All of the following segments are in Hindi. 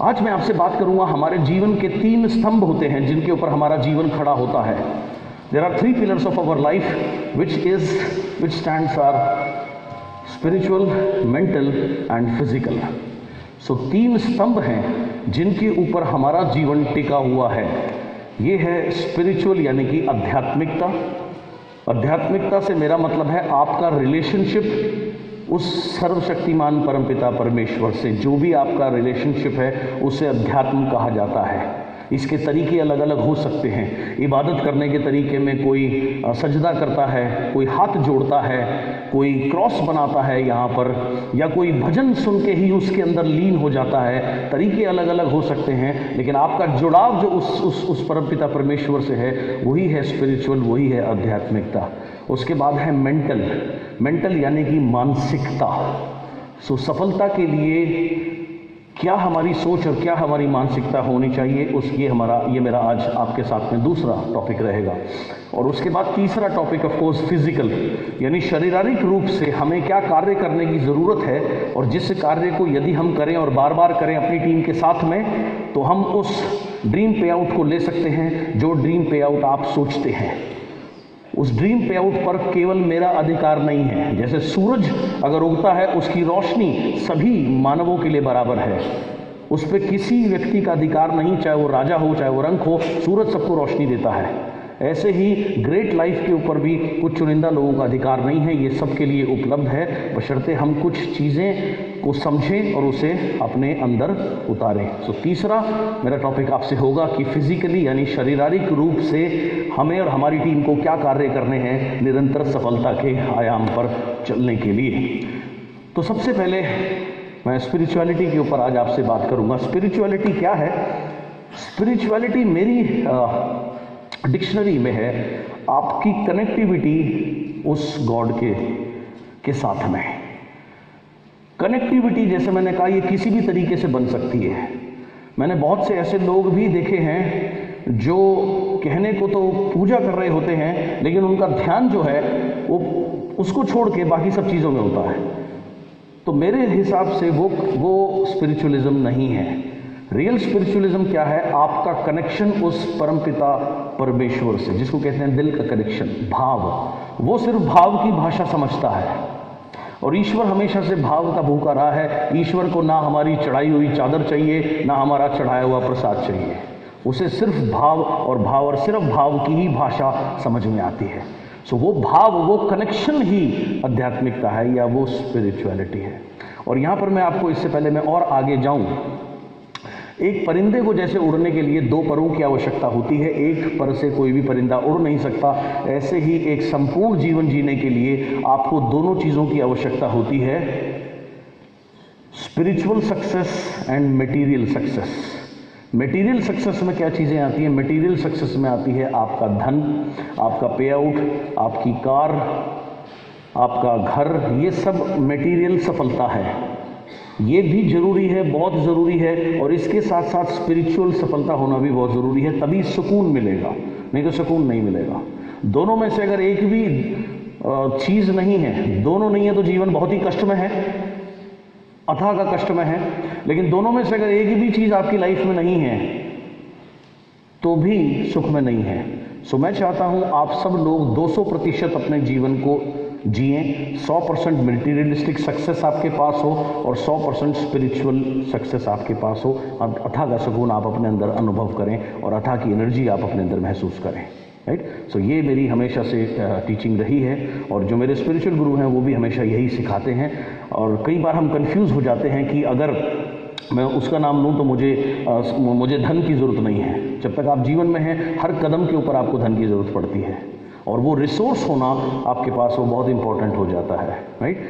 आज मैं आपसे बात करूंगा, हमारे जीवन के 3 स्तंभ होते हैं जिनके ऊपर हमारा जीवन खड़ा होता है। There are 3 pillars of our life which stands for spiritual, mental and physical. So 3 स्तंभ हैं जिनके ऊपर हमारा जीवन टिका हुआ है। ये है स्पिरिचुअल यानी कि आध्यात्मिकता। आध्यात्मिकता से मेरा मतलब है आपका रिलेशनशिप उस सर्वशक्तिमान परमपिता परमेश्वर से। जो भी आपका रिलेशनशिप है उसे अध्यात्म कहा जाता है। इसके तरीके अलग अलग हो सकते हैं। इबादत करने के तरीके में कोई सजदा करता है, कोई हाथ जोड़ता है, कोई क्रॉस बनाता है यहाँ पर, या कोई भजन सुन के ही उसके अंदर लीन हो जाता है। तरीके अलग अलग हो सकते हैं, लेकिन आपका जुड़ाव जो उस परमपिता परमेश्वर से है वही है स्पिरिचुअल, वही है आध्यात्मिकता। उसके बाद है मेंटल यानी कि मानसिकता। सो सफलता के लिए क्या हमारी सोच और क्या हमारी मानसिकता होनी चाहिए, ये मेरा आज आपके साथ में दूसरा टॉपिक रहेगा। और उसके बाद तीसरा टॉपिक ऑफ कोर्स फिजिकल, यानी शारीरिक रूप से हमें क्या कार्य करने की ज़रूरत है, और जिस कार्य को यदि हम करें और बार बार करें अपनी टीम के साथ में, तो हम उस ड्रीम पे आउट को ले सकते हैं जो ड्रीम पे आउट आप सोचते हैं। उस ड्रीम पे आउट पर केवल मेरा अधिकार नहीं है। जैसे सूरज अगर उगता है, उसकी रोशनी सभी मानवों के लिए बराबर है, उस पर किसी व्यक्ति का अधिकार नहीं, चाहे वो राजा हो चाहे वो रंक हो, सूरज सबको रोशनी देता है। ऐसे ही ग्रेट लाइफ के ऊपर भी कुछ चुनिंदा लोगों का अधिकार नहीं है, ये सबके लिए उपलब्ध है, बशर्ते हम कुछ चीज़ें को समझें और उसे अपने अंदर उतारें। सो तीसरा मेरा टॉपिक आपसे होगा कि फिजिकली यानी शारीरिक रूप से हमें और हमारी टीम को क्या कार्य करने हैं निरंतर सफलता के आयाम पर चलने के लिए। तो सबसे पहले मैं स्पिरिचुअलिटी के ऊपर आज आपसे बात करूंगा। स्पिरिचुअलिटी क्या है? स्पिरिचुअलिटी मेरी डिक्शनरी में है आपकी कनेक्टिविटी उस गॉड के साथ में। कनेक्टिविटी, जैसे मैंने कहा, ये किसी भी तरीके से बन सकती है। मैंने बहुत से ऐसे लोग भी देखे हैं जो कहने को तो पूजा कर रहे होते हैं, लेकिन उनका ध्यान जो है वो उसको छोड़ के बाकी सब चीज़ों में होता है। तो मेरे हिसाब से वो स्पिरिचुअलिज्म नहीं है। रियल स्पिरिचुअलिज्म क्या है? आपका कनेक्शन उस परमपिता परमेश्वर से, जिसको कहते हैं दिल का कनेक्शन, भाव। वो सिर्फ भाव की भाषा समझता है, और ईश्वर हमेशा से भाव का भूखा रहा है। ईश्वर को ना हमारी चढ़ाई हुई चादर चाहिए, ना हमारा चढ़ाया हुआ प्रसाद चाहिए। उसे सिर्फ भाव और सिर्फ भाव की ही भाषा समझ में आती है। सो वो भाव, वो कनेक्शन ही आध्यात्मिकता है या वो स्पिरिचुअलिटी है। और यहाँ पर मैं आपको, इससे पहले मैं और आगे जाऊँ, एक परिंदे को जैसे उड़ने के लिए 2 परों की आवश्यकता होती है, एक पर से कोई भी परिंदा उड़ नहीं सकता, ऐसे ही एक संपूर्ण जीवन जीने के लिए आपको दोनों चीज़ों की आवश्यकता होती है, spiritual success and material success. Material success में क्या चीज़ें आती हैं? मटेरियल सक्सेस में आती है आपका धन, आपका पे आउट, आपकी कार, आपका घर, ये सब मटेरियल सफलता है। ये भी जरूरी है, बहुत ज़रूरी है, और इसके साथ साथ स्पिरिचुअल सफलता होना भी बहुत ज़रूरी है, तभी सुकून मिलेगा, नहीं तो सुकून नहीं मिलेगा। दोनों में से अगर एक भी चीज़ नहीं है, दोनों नहीं है, तो जीवन बहुत ही कष्ट में है, अथाह का कष्ट में है। लेकिन दोनों में से अगर एक भी चीज़ आपकी लाइफ में नहीं है तो भी सुख में नहीं है। सो मैं चाहता हूँ आप सब लोग 200% अपने जीवन को जिए, 100% मटेरियलिस्टिक सक्सेस आपके पास हो और 100% स्पिरिचुअल सक्सेस आपके पास हो। अब अथाह का सुकून आप अपने अंदर अनुभव करें और अथाह की एनर्जी आप अपने अंदर महसूस करें। राइट? सो ये मेरी हमेशा से टीचिंग रही है, और जो मेरे स्पिरिचुअल गुरु हैं वो भी हमेशा यही सिखाते हैं। और कई बार हम कंफ्यूज हो जाते हैं कि अगर मैं उसका नाम लूँ तो मुझे धन की ज़रूरत नहीं है। जब तक आप जीवन में हैं, हर कदम के ऊपर आपको धन की ज़रूरत पड़ती है, और वो रिसोर्स होना आपके पास वो बहुत इंपॉर्टेंट हो जाता है। Right?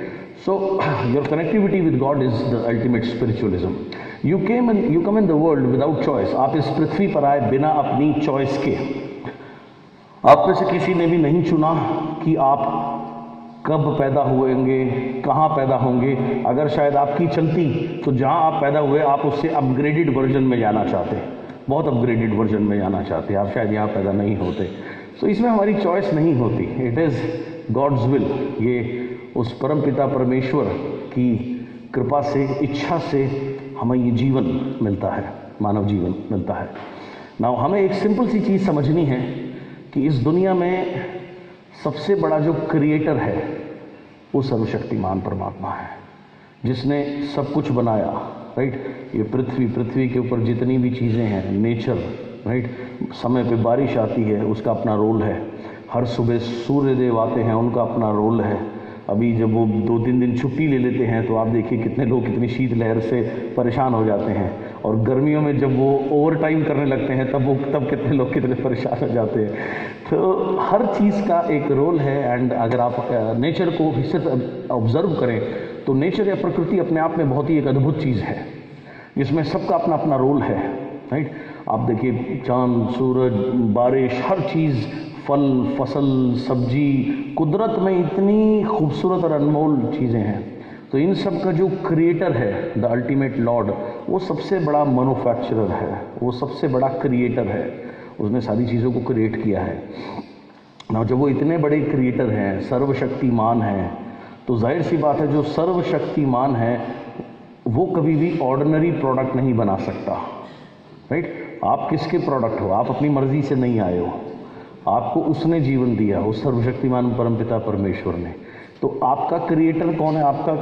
So your connectivity with God is the ultimate spiritualism. You come in the world without choice. आप इस पृथ्वी पर आए बिना अपनी चॉइस के। आप में से किसी ने भी नहीं चुना कि आप कब पैदा हुएंगे, कहाँ पैदा होंगे। अगर शायद आपकी चलती तो जहाँ आप पैदा हुए आप उससे अपग्रेडेड वर्जन में जाना चाहते, बहुत अपग्रेडेड वर्जन में जाना चाहते, आप शायद यहाँ पैदा नहीं होते। तो इसमें हमारी चॉइस नहीं होती, इट इज़ गॉड्स विल। ये उस परम पिता परमेश्वर की कृपा से, इच्छा से हमें ये जीवन मिलता है, मानव जीवन मिलता है। नाउ हमें एक सिंपल सी चीज़ समझनी है कि इस दुनिया में सबसे बड़ा जो क्रिएटर है वो सर्वशक्तिमान परमात्मा है, जिसने सब कुछ बनाया, राइट। ये पृथ्वी के ऊपर जितनी भी चीज़ें हैं, नेचर, राइट, समय पे बारिश आती है उसका अपना रोल है, हर सुबह सूर्यदेव आते हैं उनका अपना रोल है। अभी जब वो 2-3 दिन छुट्टी ले लेते हैं तो आप देखिए कितने लोग कितनी शीतलहर से परेशान हो जाते हैं, और गर्मियों में जब वो ओवर टाइम करने लगते हैं तब कितने लोग कितने परेशान हो जाते हैं। तो हर चीज़ का एक रोल है। एंड अगर आप नेचर को सिर्फ ऑब्जर्व करें तो नेचर या प्रकृति अपने आप में बहुत ही एक अद्भुत चीज़ है, जिसमें सबका अपना अपना रोल है, राइट। आप देखिए चांद, सूरज, बारिश, हर चीज़, फल, फसल, सब्जी, कुदरत में इतनी खूबसूरत और अनमोल चीज़ें हैं। तो इन सब का जो क्रिएटर है, द अल्टीमेट लॉर्ड, वो सबसे बड़ा मैन्युफैक्चरर है, वो सबसे बड़ा क्रिएटर है, उसने सारी चीज़ों को क्रिएट किया है ना। जब वो इतने बड़े क्रिएटर हैं, सर्वशक्तिमान हैं, तो जाहिर सी बात है जो सर्वशक्तिमान है वो कभी भी ऑर्डिनरी प्रोडक्ट नहीं बना सकता, राइट। आप किसके प्रोडक्ट हो? आप अपनी मर्जी से नहीं आए हो, आपको उसने जीवन दिया, उस सर्वशक्तिमान परमपिता परमेश्वर ने। तो आपका क्रिएटर कौन है? आपका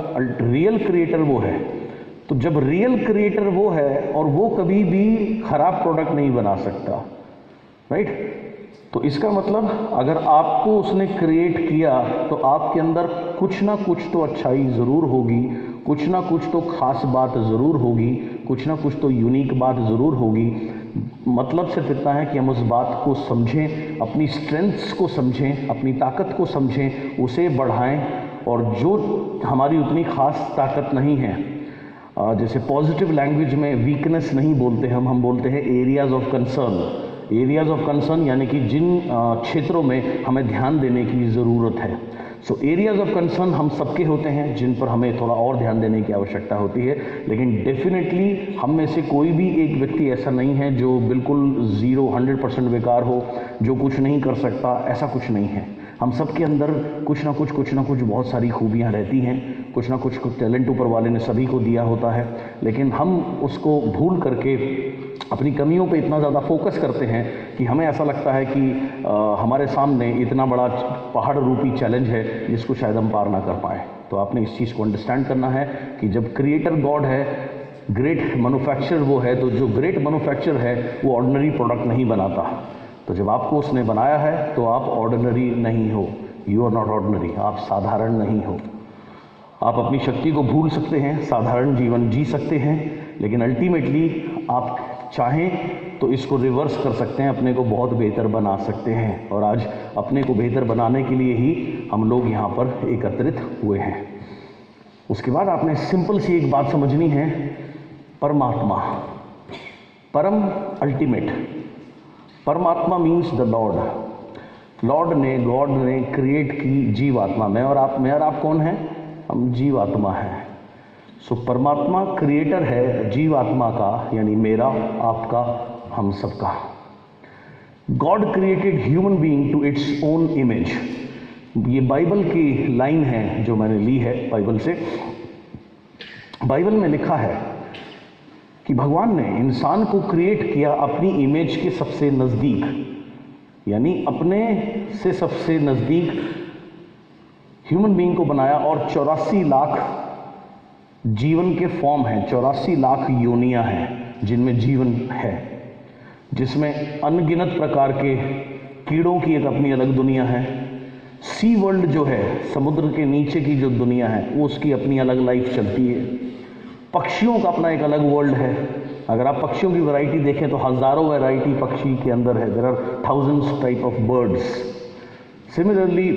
रियल क्रिएटर वो है। तो जब रियल क्रिएटर वो है और वो कभी भी खराब प्रोडक्ट नहीं बना सकता, राइट। तो इसका मतलब अगर आपको उसने क्रिएट किया तो आपके अंदर कुछ ना कुछ तो अच्छाई ज़रूर होगी, कुछ ना कुछ तो खास बात ज़रूर होगी, कुछ ना कुछ तो यूनिक बात ज़रूर होगी। मतलब सिर्फ इतना है कि हम उस बात को समझें, अपनी स्ट्रेंथ्स को समझें, अपनी ताकत को समझें, उसे बढ़ाएं, और जो हमारी उतनी खास ताकत नहीं है, जैसे पॉजिटिव लैंग्वेज में वीकनेस नहीं बोलते हम बोलते हैं areas of concern. Areas of concern यानी कि जिन क्षेत्रों में हमें ध्यान देने की ज़रूरत है। सो एरियाज ऑफ कंसर्न हम सबके होते हैं जिन पर हमें थोड़ा और ध्यान देने की आवश्यकता होती है, लेकिन डेफिनेटली हम में से कोई भी एक व्यक्ति ऐसा नहीं है जो बिल्कुल 100% बेकार हो, जो कुछ नहीं कर सकता, ऐसा कुछ नहीं है। हम सब के अंदर कुछ ना कुछ बहुत सारी खूबियाँ रहती हैं, कुछ ना कुछ टैलेंट ऊपर वाले ने सभी को दिया होता है, लेकिन हम उसको भूल करके अपनी कमियों पे इतना ज़्यादा फोकस करते हैं कि हमें ऐसा लगता है कि हमारे सामने इतना बड़ा पहाड़ रूपी चैलेंज है जिसको शायद हम पार ना कर पाए। तो आपने इस चीज़ को अंडरस्टैंड करना है कि जब क्रिएटर गॉड है, ग्रेट मैन्युफैक्चरर वो है, तो जो ग्रेट मैन्युफैक्चरर है वो ऑर्डिनरी प्रोडक्ट नहीं बनाता। तो जब आपको उसने बनाया है तो आप ऑर्डिनरी नहीं हो, यू आर नॉट ऑर्डिनरी, आप साधारण नहीं हो। आप अपनी शक्ति को भूल सकते हैं, साधारण जीवन जी सकते हैं, लेकिन अल्टीमेटली आप चाहें तो इसको रिवर्स कर सकते हैं, अपने को बहुत बेहतर बना सकते हैं। और आज अपने को बेहतर बनाने के लिए ही हम लोग यहाँ पर एकत्रित हुए हैं। उसके बाद आपने सिंपल सी एक बात समझनी है, परमात्मा, परम, अल्टीमेट। परमात्मा मीन्स द लॉर्ड। गॉड ने क्रिएट की जीवात्मा। मैं और आप कौन हैं? हम जीवात्मा हैं। सो परमात्मा क्रिएटर है जीवात्मा का, यानी मेरा, आपका, हम सबका। God created human being to its own image. ये बाइबल की लाइन है जो मैंने ली है बाइबल से। बाइबल में लिखा है कि भगवान ने इंसान को क्रिएट किया अपनी इमेज के सबसे नज़दीक, यानी अपने से सबसे नज़दीक ह्यूमन बीइंग को बनाया, और 84 लाख जीवन के फॉर्म हैं, 84 लाख योनियां हैं जिनमें जीवन है, जिसमें अनगिनत प्रकार के कीड़ों की एक अपनी अलग दुनिया है। सी वर्ल्ड जो है, समुद्र के नीचे की जो दुनिया है, वो उसकी अपनी अलग लाइफ चलती है। पक्षियों का अपना एक अलग वर्ल्ड है। अगर आप पक्षियों की वैरायटी देखें तो हज़ारों वैरायटी पक्षी के अंदर है। There are thousands type of birds. Similarly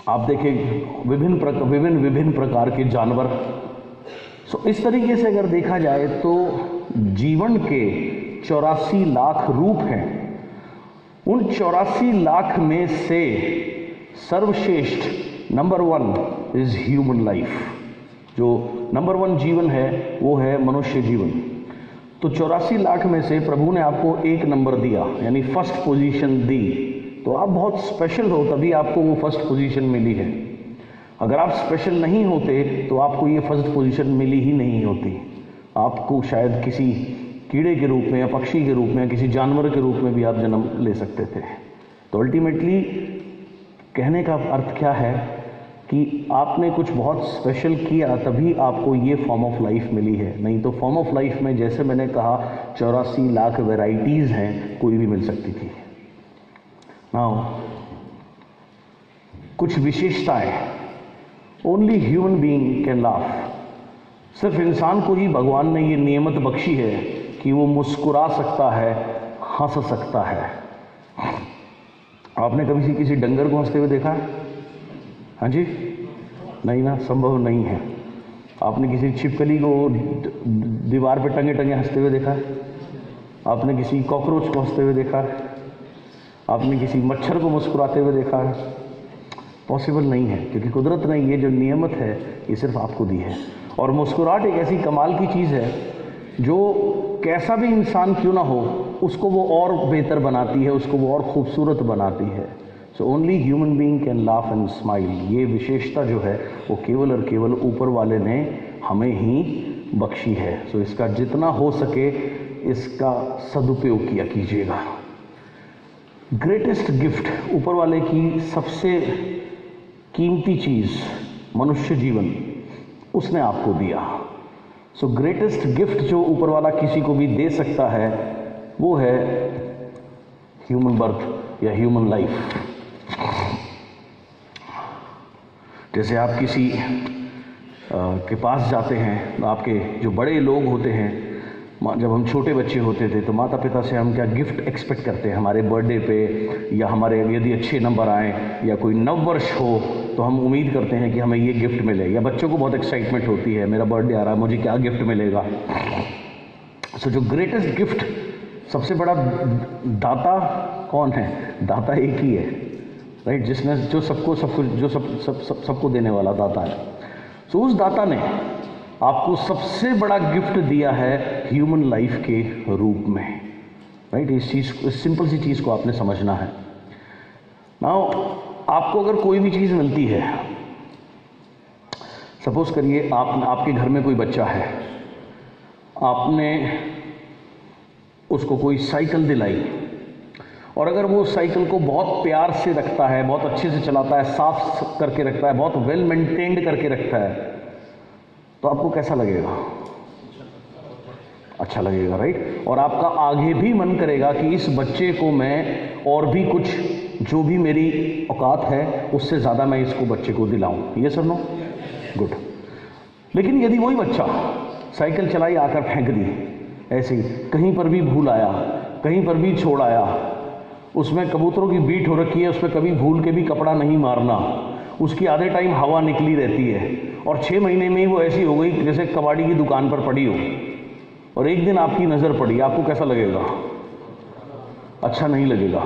आप देखें विभिन्न प्रकार के जानवर। सो इस तरीके से अगर देखा जाए तो जीवन के 84 लाख रूप हैं। उन 84 लाख में से सर्वश्रेष्ठ नंबर 1 इज ह्यूमन लाइफ। जो नंबर 1 जीवन है वो है मनुष्य जीवन। तो 84 लाख में से प्रभु ने आपको एक नंबर दिया, यानी फर्स्ट पोजीशन दी। तो आप बहुत स्पेशल हो, तभी आपको वो फर्स्ट पोजीशन मिली है। अगर आप स्पेशल नहीं होते तो आपको ये फर्स्ट पोजीशन मिली ही नहीं होती। आपको शायद किसी कीड़े के रूप में या पक्षी के रूप में या किसी जानवर के रूप में भी आप जन्म ले सकते थे। तो अल्टीमेटली कहने का अर्थ क्या है कि आपने कुछ बहुत स्पेशल किया तभी आपको ये फॉर्म ऑफ लाइफ मिली है, नहीं तो फॉर्म ऑफ लाइफ में जैसे मैंने कहा 84 लाख वैरायटीज़ हैं, कोई भी मिल सकती थी। नाउ कुछ विशेषताएं, only human being can laugh. सिर्फ इंसान को ही भगवान ने ये नियमत बख्शी है कि वो मुस्कुरा सकता है, हंस सकता है। आपने कभी किसी डंगर को हंसते हुए देखा है? हाँ जी, नहीं ना, संभव नहीं है। आपने किसी छिपकली को दीवार पे टंगे टंगे हंसते हुए देखा है? आपने किसी कॉकरोच को हंसते हुए देखा है? आपने किसी मच्छर को मुस्कुराते हुए देखा है? पॉसिबल नहीं है, क्योंकि कुदरत ने ये जो नियमत है ये सिर्फ आपको दी है। और मुस्कुराहट एक ऐसी कमाल की चीज़ है जो कैसा भी इंसान क्यों ना हो उसको वो और बेहतर बनाती है, उसको वो और खूबसूरत बनाती है। So only human being can laugh and smile. ये विशेषता जो है वो केवल और केवल ऊपर वाले ने हमें ही बख्शी है। सो इसका जितना हो सके इसका सदुपयोग किया कीजिएगा। ग्रेटेस्ट गिफ्ट, ऊपर वाले की सबसे कीमती चीज़ मनुष्य जीवन उसने आपको दिया। सो ग्रेटेस्ट गिफ्ट जो ऊपर वाला किसी को भी दे सकता है वो है ह्यूमन बर्थ या ह्यूमन लाइफ। जैसे आप किसी के पास जाते हैं, आपके जो बड़े लोग होते हैं, जब हम छोटे बच्चे होते थे तो माता पिता से हम क्या गिफ्ट एक्सपेक्ट करते हैं हमारे बर्थडे पे, या हमारे यदि अच्छे नंबर आए या कोई नव वर्ष हो तो हम उम्मीद करते हैं कि हमें ये गिफ्ट मिले। या बच्चों को बहुत एक्साइटमेंट होती है, मेरा बर्थडे आ रहा है, मुझे क्या गिफ्ट मिलेगा। सो जो ग्रेटेस्ट गिफ्ट, सबसे बड़ा दाता कौन है? दाता एक ही है, राइट, जिसने जो सबको देने वाला दाता है। सो उस दाता ने आपको सबसे बड़ा गिफ्ट दिया है ह्यूमन लाइफ के रूप में, राइट। इस सिंपल सी चीज़ को आपने समझना है। नाउ आपको अगर कोई भी चीज़ मिलती है, सपोज करिए आपके घर में कोई बच्चा है, आपने उसको कोई साइकिल दिलाई, और अगर वो साइकिल को बहुत प्यार से रखता है, बहुत अच्छे से चलाता है, साफ करके रखता है, बहुत वेल मेंटेन्ड करके रखता है, तो आपको कैसा लगेगा? अच्छा लगेगा, राइट। और आपका आगे भी मन करेगा कि इस बच्चे को मैं और भी कुछ, जो भी मेरी औकात है उससे ज़्यादा मैं इसको बच्चे को दिलाऊं। ये सब नो गुड। लेकिन यदि वही बच्चा साइकिल चलाई आकर फेंक दी, ऐसे ही कहीं पर भी भूल आया, कहीं पर भी छोड़ आया, उसमें कबूतरों की बीट हो रखी है, उसमें कभी भूल के भी कपड़ा नहीं मारना, उसकी आधे टाइम हवा निकली रहती है, और 6 महीने में ही वो ऐसी हो गई जैसे कबाड़ी की दुकान पर पड़ी हो, और एक दिन आपकी नज़र पड़ी, आपको कैसा लगेगा? अच्छा नहीं लगेगा।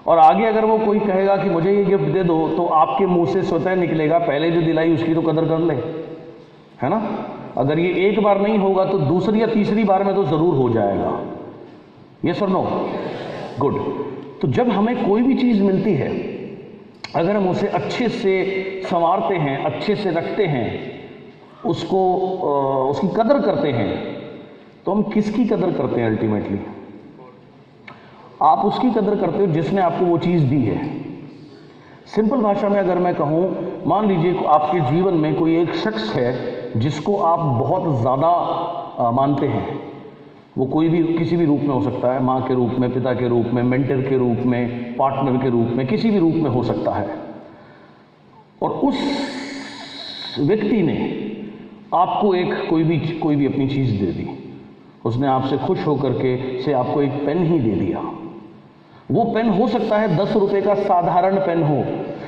और आगे अगर वो कोई कहेगा कि मुझे ये गिफ्ट दे दो, तो आपके मुंह से स्वतः निकलेगा पहले जो दिलाई उसकी तो कदर कर ले, है ना। अगर ये एक बार नहीं होगा तो दूसरी या तीसरी बार में तो ज़रूर हो जाएगा। यस और नो? गुड। तो जब हमें कोई भी चीज़ मिलती है, अगर हम उसे अच्छे से संवारते हैं, अच्छे से रखते हैं, उसकी कदर करते हैं, तो हम किसकी कदर करते हैं? अल्टीमेटली आप उसकी कदर करते हो जिसने आपको वो चीज़ दी है। सिंपल भाषा में अगर मैं कहूँ, मान लीजिए आपके जीवन में कोई एक शख्स है जिसको आप बहुत ज़्यादा मानते हैं, वो कोई भी किसी भी रूप में हो सकता है, माँ के रूप में, पिता के रूप में, मेंटर के रूप में, पार्टनर के रूप में, किसी भी रूप में हो सकता है। और उस व्यक्ति ने आपको कोई भी अपनी चीज़ दे दी, उसने आपसे खुश होकर के से आपको एक पेन ही दे दिया। वो पेन हो सकता है 10 रुपए का साधारण पेन हो,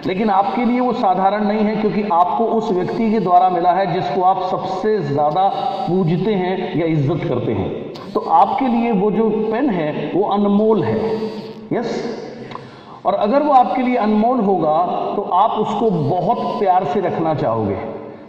लेकिन आपके लिए वो साधारण नहीं है, क्योंकि आपको उस व्यक्ति के द्वारा मिला है जिसको आप सबसे ज़्यादा पूजते हैं या इज्जत करते हैं। तो आपके लिए वो जो पेन है वो अनमोल है। यस। और अगर वो आपके लिए अनमोल होगा तो आप उसको बहुत प्यार से रखना चाहोगे,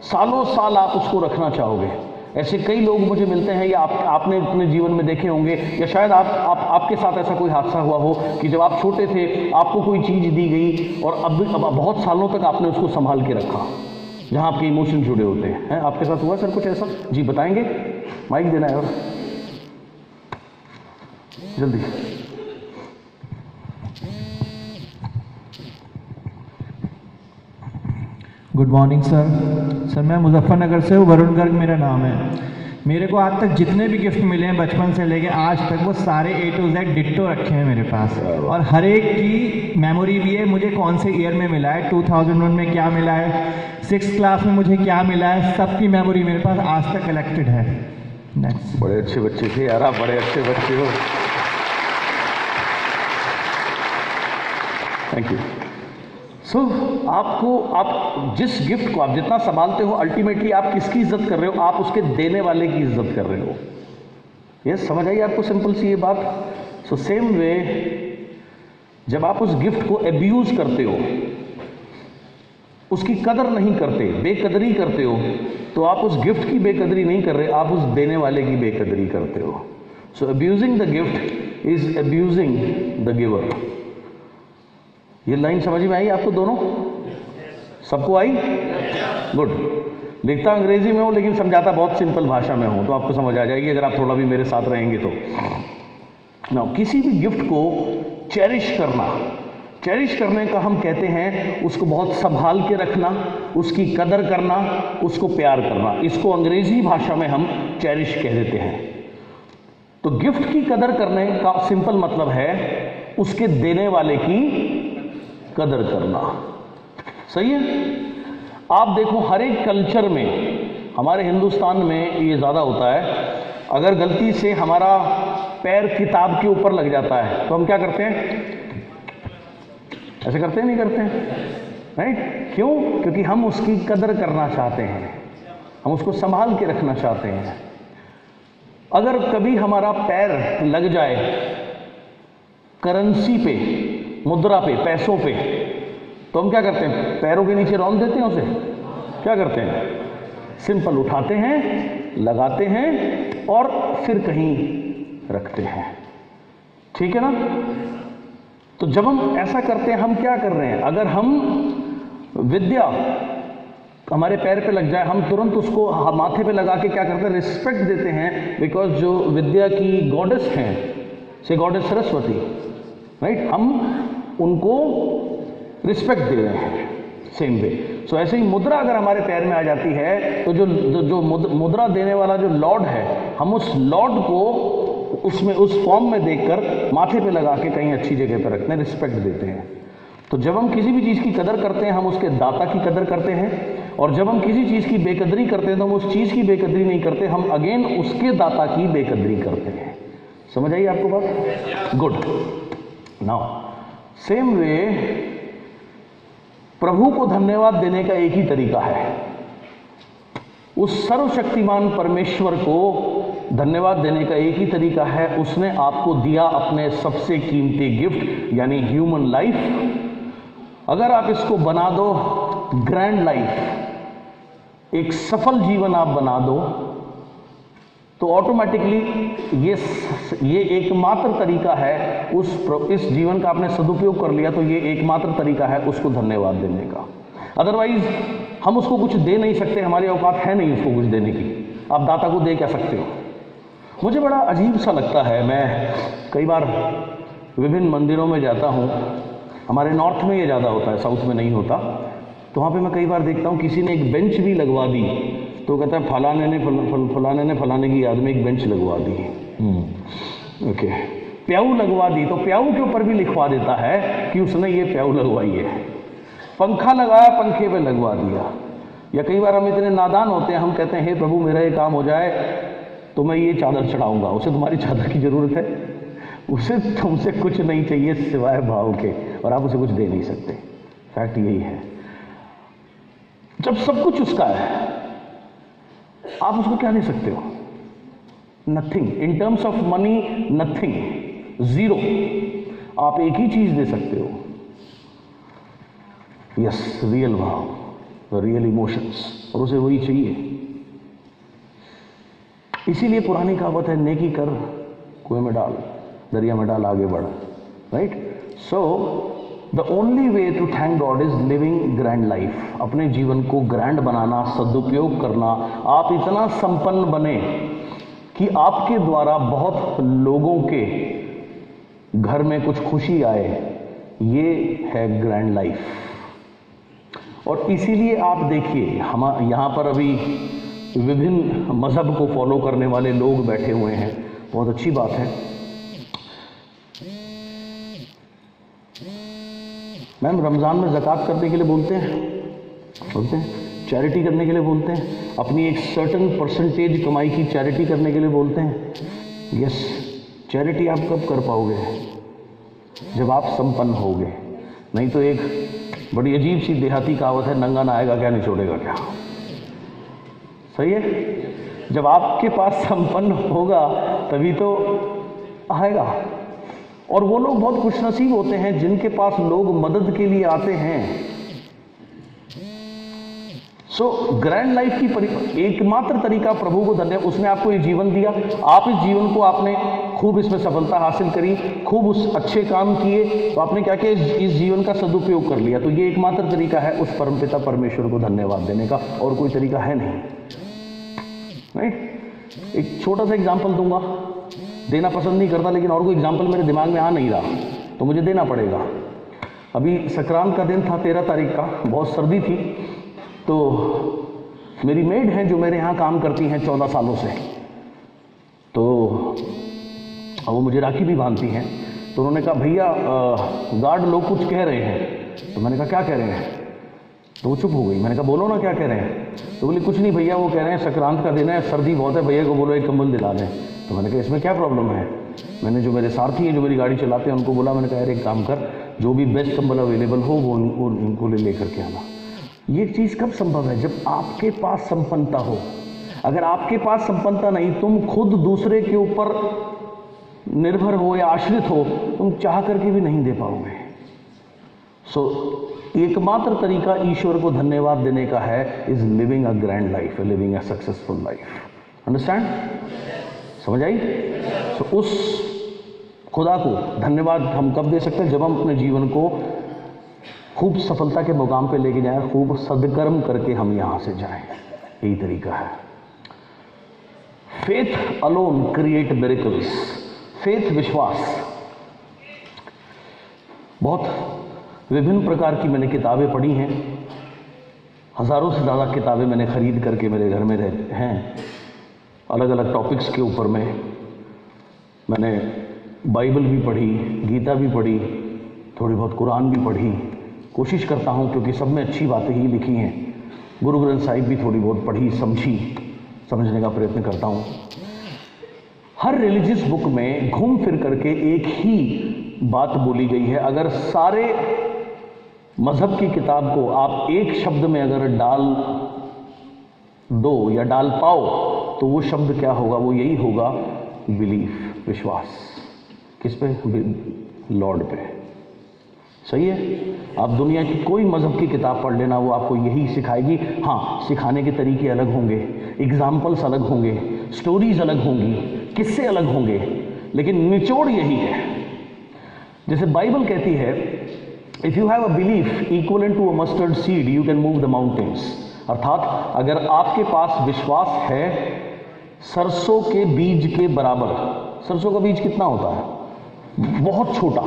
सालों साल आप उसको रखना चाहोगे। ऐसे कई लोग मुझे मिलते हैं, या आपने अपने जीवन में देखे होंगे, या शायद आपके साथ ऐसा कोई हादसा हुआ हो कि जब आप छोटे थे आपको कोई चीज़ दी गई और अब बहुत सालों तक आपने उसको संभाल के रखा, जहां आपके इमोशन जुड़े होते हैं। आपके साथ हुआ सर कुछ ऐसा? जी बताएंगे। माइक देना है और जल्दी। Good morning sir. सर मैं मुजफ्फरनगर से हूँ, वरुण गर्ग मेरा नाम है। मेरे को आज तक जितने भी गिफ्ट मिले हैं बचपन से लेके आज तक, वो सारे A to Z डिट्टो रखे हैं मेरे पास, और हर एक की मेमोरी भी है। मुझे कौन से ईयर में मिला है, 2001 में क्या मिला है, 6th क्लास में मुझे क्या मिला है, सबकी मेमोरी मेरे पास आज तक कलेक्टेड है। Next. बड़े अच्छे बच्चे थे यार, आप बड़े अच्छे बच्चे हो। Thank you. सो आप जिस गिफ्ट को आप जितना संभालते हो, अल्टीमेटली आप किसकी इज्जत कर रहे हो? आप उसके देने वाले की इज्जत कर रहे हो। ये समझ आई आपको सिंपल सी ये बात? सो सेम वे, जब आप उस गिफ्ट को एब्यूज करते हो, उसकी कदर नहीं करते, बेकदरी करते हो, तो आप उस गिफ्ट की बेकदरी नहीं कर रहे, आप उस देने वाले की बेकदरी करते हो। So abusing the gift is abusing the giver. ये लाइन समझ में आई आपको दोनों? सबको आई? गुड। लिखता अंग्रेजी में हूं लेकिन समझाता बहुत सिंपल भाषा में हूं, तो आपको समझ आ जाएगी अगर आप थोड़ा भी मेरे साथ रहेंगे तो। नाउ किसी भी गिफ्ट को चेरिश करना, चेरिश करने का हम कहते हैं उसको बहुत संभाल के रखना, उसकी कदर करना, उसको प्यार करना। इसको अंग्रेजी भाषा में हम चेरिश कह देते हैं। तो गिफ्ट की कदर करने का सिंपल मतलब है उसके देने वाले की कदर करना। सही है? आप देखो हर एक कल्चर में, हमारे हिंदुस्तान में ये ज्यादा होता है, अगर गलती से हमारा पैर किताब के ऊपर लग जाता है तो हम क्या करते हैं? ऐसे करते हैं, नहीं करते हैं? राइट? क्यों? क्योंकि हम उसकी कदर करना चाहते हैं, हम उसको संभाल के रखना चाहते हैं। अगर कभी हमारा पैर लग जाए करेंसी पे, मुद्रा पे, पैसों पे, तो हम क्या करते हैं? पैरों के नीचे रौंद देते हैं उसे। क्या करते हैं? सिंपल उठाते हैं, लगाते हैं और फिर कहीं रखते हैं। ठीक है ना? तो जब हम ऐसा करते हैं, हम क्या कर रहे हैं? अगर हम विद्या हमारे पैर पे लग जाए, हम तुरंत उसको माथे पे लगा के क्या करते हैं? रिस्पेक्ट देते हैं, बिकॉज जो विद्या की गॉडेस हैं, से गॉडेस सरस्वती, राइट, हम उनको रिस्पेक्ट दे रहे हैं। सेम वे, सो ऐसे ही मुद्रा अगर हमारे पैर में आ जाती है तो जो मुद्रा देने वाला जो लॉर्ड है, हम उस लॉर्ड को उसमें उस फॉर्म में देखकर माथे पे लगा के कहीं अच्छी जगह पर रखते हैं, रिस्पेक्ट देते हैं। तो जब हम किसी भी चीज़ की कदर करते हैं, हम उसके दाता की कदर करते हैं, और जब हम किसी चीज़ की बेकदरी करते हैं तो हम उस चीज़ की बेकदरी नहीं करते, हम अगेन उसके दाता की बेकदरी करते हैं। समझ आई आपको बात? गुड। नाउ सेम वे, प्रभु को धन्यवाद देने का एक ही तरीका है। उस सर्वशक्तिमान परमेश्वर को धन्यवाद देने का एक ही तरीका है, उसने आपको दिया अपने सबसे कीमती गिफ्ट यानी ह्यूमन लाइफ। अगर आप इसको बना दो ग्रैंड लाइफ, एक सफल जीवन आप बना दो, तो ऑटोमेटिकली ये एकमात्र तरीका है इस जीवन का आपने सदुपयोग कर लिया, तो ये एकमात्र तरीका है उसको धन्यवाद देने का। अदरवाइज हम उसको कुछ दे नहीं सकते, हमारी औकात है नहीं उसको कुछ देने की। आप दाता को दे क्या सकते हो? मुझे बड़ा अजीब सा लगता है, मैं कई बार विभिन्न मंदिरों में जाता हूँ, हमारे नॉर्थ में ये ज़्यादा होता है, साउथ में नहीं होता, तो वहाँ पे मैं कई बार देखता हूँ किसी ने एक बेंच भी लगवा दी, तो कहता है फलाने ने फलाने की याद में एक बेंच लगवा दी, ओके, प्याऊ लगवा दी, तो प्याऊ के ऊपर भी लिखवा देता है कि उसने ये प्याऊ लगवाई है। पंखा लगाया, पंखे पे लगवा दिया। या कई बार हम इतने नादान होते हैं, हम कहते हैं हे प्रभु मेरा ये काम हो जाए तो मैं ये चादर चढ़ाऊंगा। उसे तुम्हारी चादर की जरूरत है? उसे तुमसे कुछ नहीं चाहिए सिवाय भाव के, और आप उसे कुछ दे नहीं सकते। फैक्ट यही है, जब सब कुछ उसका है आप उसको क्या दे सकते हो? Nothing. In terms of money nothing, zero. आप एक ही चीज दे सकते हो, यस, रियल भाव, रियल इमोशंस, और उसे वही चाहिए। इसीलिए पुरानी कहावत है, नेकी कर कुएं में डाल, दरिया में डाल, आगे बढ़, right? So the only way to thank God is living grand life. अपने जीवन को ग्रैंड बनाना, सदुपयोग करना। आप इतना संपन्न बने कि आपके द्वारा बहुत लोगों के घर में कुछ खुशी आए, ये है ग्रैंड लाइफ। और इसीलिए आप देखिए हम यहाँ पर अभी विभिन्न मजहब को फॉलो करने वाले लोग बैठे हुए हैं, बहुत अच्छी बात है। मैम रमज़ान में ज़कात करने के लिए बोलते हैं, चैरिटी करने के लिए बोलते हैं, अपनी एक सर्टन परसेंटेज कमाई की चैरिटी करने के लिए बोलते हैं। यस, चैरिटी आप कब कर पाओगे? जब आप संपन्न होगे। नहीं तो एक बड़ी अजीब सी देहाती कहावत है, नंगा ना आएगा क्या निचोड़ेगा क्या। सही है, जब आपके पास संपन्न होगा तभी तो आएगा। और वो लोग बहुत खुशनसीब होते हैं जिनके पास लोग मदद के लिए आते हैं। सो ग्रैंड लाइफ की एकमात्र तरीका प्रभु को धन्यवाद, उसने आपको ये जीवन दिया, आप इस जीवन को आपने खूब इसमें सफलता हासिल करी, खूब उस अच्छे काम किए, तो आपने क्या किया, इस जीवन का सदुपयोग कर लिया। तो ये एकमात्र तरीका है उस परमपिता परमेश्वर को धन्यवाद देने का, और कोई तरीका है नहीं। राइट, एक छोटा सा एग्जाम्पल दूंगा, देना पसंद नहीं करता लेकिन और कोई एग्जाम्पल मेरे दिमाग में आ नहीं रहा तो मुझे देना पड़ेगा। अभी संक्रांत का दिन था 13 तारीख का, बहुत सर्दी थी, तो मेरी मेड हैं जो मेरे यहाँ काम करती हैं 14 सालों से, तो वो मुझे राखी भी बांधती हैं। तो उन्होंने कहा भैया गार्ड लोग कुछ कह रहे हैं। तो मैंने कहा क्या कह रहे हैं? तो वो चुप हो गई। मैंने कहा बोलो ना क्या कह रहे हैं। तो बोली कुछ नहीं भैया, वो कह रहे हैं संक्रांत का दिन है, सर्दी बहुत है, भैया को बोलो एक कंबल दिला दें। तो मैंने कहा इसमें क्या प्रॉब्लम है? मैंने जो मेरे साथी हैं जो मेरी गाड़ी चलाते हैं उनको बोला, मैंने कहा यार एक काम कर, जो भी बेस्ट कंबल अवेलेबल हो वो उनको ले करके आना। ये चीज़ कब संभव है? जब आपके पास संपन्नता हो। अगर आपके पास संपन्नता नहीं, तुम खुद दूसरे के ऊपर निर्भर हो या आश्रित हो, तुम चाह करके भी नहीं दे पाओगे। सो एकमात्र तरीका ईश्वर को धन्यवाद देने का है, is living a grand life, living a successful life. Understand? समझ आई? सो उस खुदा को धन्यवाद हम कब दे सकते हैं? जब हम अपने जीवन को खूब सफलता के मुकाम पे लेके जाएं, खूब सदकर्म करके हम यहां से जाएं। यही तरीका है। Faith alone create miracles. Faith, विश्वास। बहुत विभिन्न प्रकार की मैंने किताबें पढ़ी हैं, हजारों से ज़्यादा किताबें मैंने खरीद करके मेरे घर में रहते हैं, अलग अलग टॉपिक्स के ऊपर में। मैंने बाइबल भी पढ़ी, गीता भी पढ़ी, थोड़ी बहुत कुरान भी पढ़ी। कोशिश करता हूँ क्योंकि सब में अच्छी बातें ही लिखी हैं। गुरु ग्रंथ साहिब भी थोड़ी बहुत पढ़ी, समझने का प्रयत्न करता हूँ। हर रिलीजियस बुक में घूम फिर करके एक ही बात बोली गई है। अगर सारे मजहब की किताब को आप एक शब्द में अगर डाल दो या डाल पाओ तो वो शब्द क्या होगा? वो यही होगा, बिलीफ, विश्वास। किस पे? लॉर्ड पे। सही है? आप दुनिया की कोई मजहब की किताब पढ़ लेना, वो आपको यही सिखाएगी। हाँ, सिखाने के तरीके अलग होंगे, एग्जाम्पल्स अलग होंगे, स्टोरीज अलग होंगी, किस्से अलग होंगे, लेकिन निचोड़ यही है। जैसे बाइबल कहती है, if you have a belief equivalent to a mustard seed you can move the mountains. अर्थात अगर आपके पास विश्वास है सरसों के बीज के बराबर। सरसों का बीज कितना होता है? बहुत छोटा।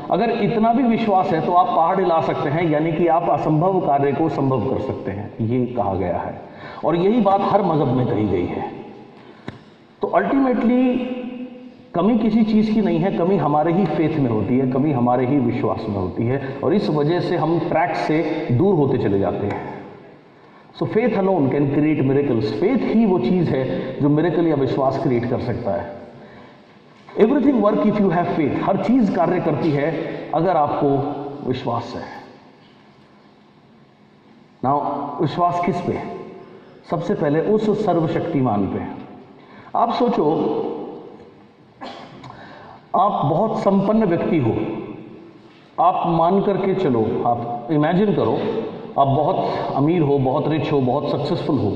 अगर इतना भी विश्वास है तो आप पहाड़ हिला सकते हैं, यानी कि आप असंभव कार्य को संभव कर सकते हैं, ये कहा गया है। और यही बात हर मजहब में कही गई है। तो अल्टीमेटली कमी किसी चीज़ की नहीं है, कमी हमारे ही फेथ में होती है, कमी हमारे ही विश्वास में होती है, और इस वजह से हम ट्रैक से दूर होते चले जाते हैं। So faith alone can create miracles. Faith ही वो चीज़ है जो मिरेकल या विश्वास क्रिएट कर सकता है। Everything work if you have faith. हर चीज़ कार्य करती है अगर आपको विश्वास है। नाउ विश्वास किस पे? सबसे पहले उस सर्वशक्तिमान पे। आप सोचो, आप बहुत संपन्न व्यक्ति हो, आप मान करके चलो, आप इमेजिन करो आप बहुत अमीर हो, बहुत रिच हो, बहुत सक्सेसफुल हो,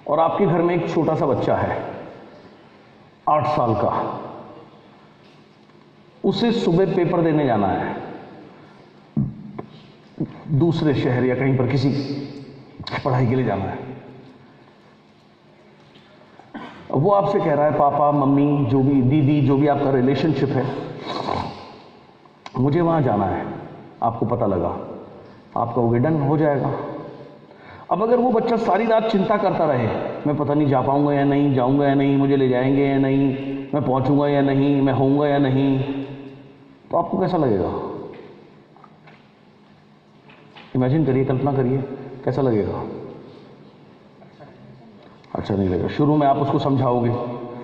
और आपके घर में एक छोटा सा बच्चा है 8 साल का। उसे सुबह पेपर देने जाना है दूसरे शहर या कहीं पर, किसी पढ़ाई के लिए जाना है। वो आपसे कह रहा है पापा मम्मी जो भी दीदी जो भी आपका रिलेशनशिप है, मुझे वहाँ जाना है, आपको पता लगा, आपका वो डन हो जाएगा। अब अगर वो बच्चा सारी रात चिंता करता रहे, मैं पता नहीं जा पाऊंगा या नहीं, जाऊंगा या नहीं, मुझे ले जाएंगे या नहीं, मैं पहुंचूंगा या नहीं, मैं होऊंगा या नहीं, तो आपको कैसा लगेगा? इमेजिन करिए, कल्पना करिए, कैसा लगेगा? अच्छा नहीं लगेगा। शुरू में आप उसको समझाओगे,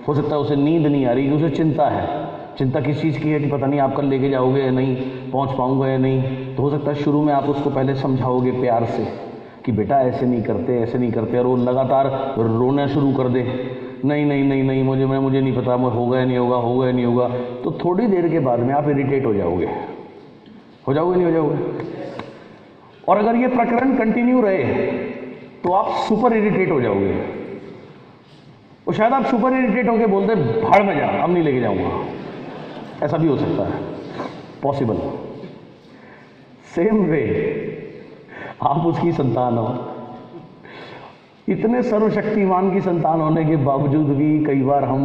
हो सकता है उसे नींद नहीं आ रही, उसे चिंता है। चिंता किस चीज़ की है कि पता नहीं आप कल लेके जाओगे या नहीं, पहुंच पाऊंगा या नहीं। तो हो सकता है शुरू में आप उसको पहले समझाओगे प्यार से कि बेटा ऐसे नहीं करते, ऐसे नहीं करते, और वो लगातार रोना शुरू कर दे, नहीं नहीं नहीं नहीं मुझे नहीं पता, मुझे होगा या नहीं होगा, होगा या नहीं होगा। तो थोड़ी देर के बाद में आप इरिटेट हो जाओगे, नहीं हो जाओगे? और अगर ये प्रकरण कंटिन्यू रहे तो आप सुपर इरिटेट हो जाओगे, और शायद आप सुपर इरिटेट होकर बोलते भाड़ में जा, अब नहीं लेके जाऊंगा। ऐसा भी हो सकता है, पॉसिबल। सेम वे आप उसकी संतान हो, इतने सर्वशक्तिमान की संतान होने के बावजूद भी कई बार हम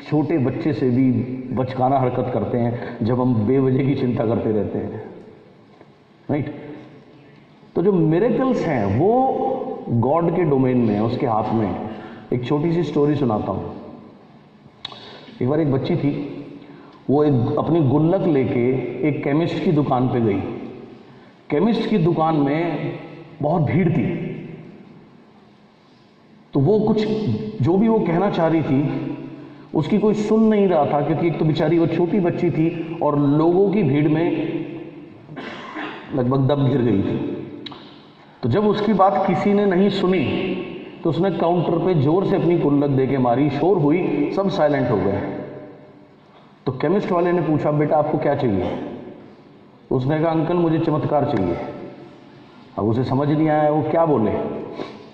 छोटे बच्चे से भी बचकाना हरकत करते हैं जब हम बेवजह की चिंता करते रहते हैं, राइट? तो जो मिरेकल्स हैं वो गॉड के डोमेन में है, उसके हाथ में। एक छोटी सी स्टोरी सुनाता हूं। एक बार एक बच्ची थी, वो एक अपनी गुल्लक लेके एक केमिस्ट की दुकान पे गई। केमिस्ट की दुकान में बहुत भीड़ थी, तो वो कुछ जो भी वो कहना चाह रही थी उसकी कोई सुन नहीं रहा था, क्योंकि एक तो बेचारी वो छोटी बच्ची थी और लोगों की भीड़ में लगभग दब गिर गई थी। तो जब उसकी बात किसी ने नहीं सुनी तो उसने काउंटर पे जोर से अपनी गुल्लक देके मारी, शोर हुई, सब साइलेंट हो गए। तो केमिस्ट वाले ने पूछा, बेटा आपको क्या चाहिए? उसने कहा, अंकल मुझे चमत्कार चाहिए। अब उसे समझ नहीं आया वो क्या बोले,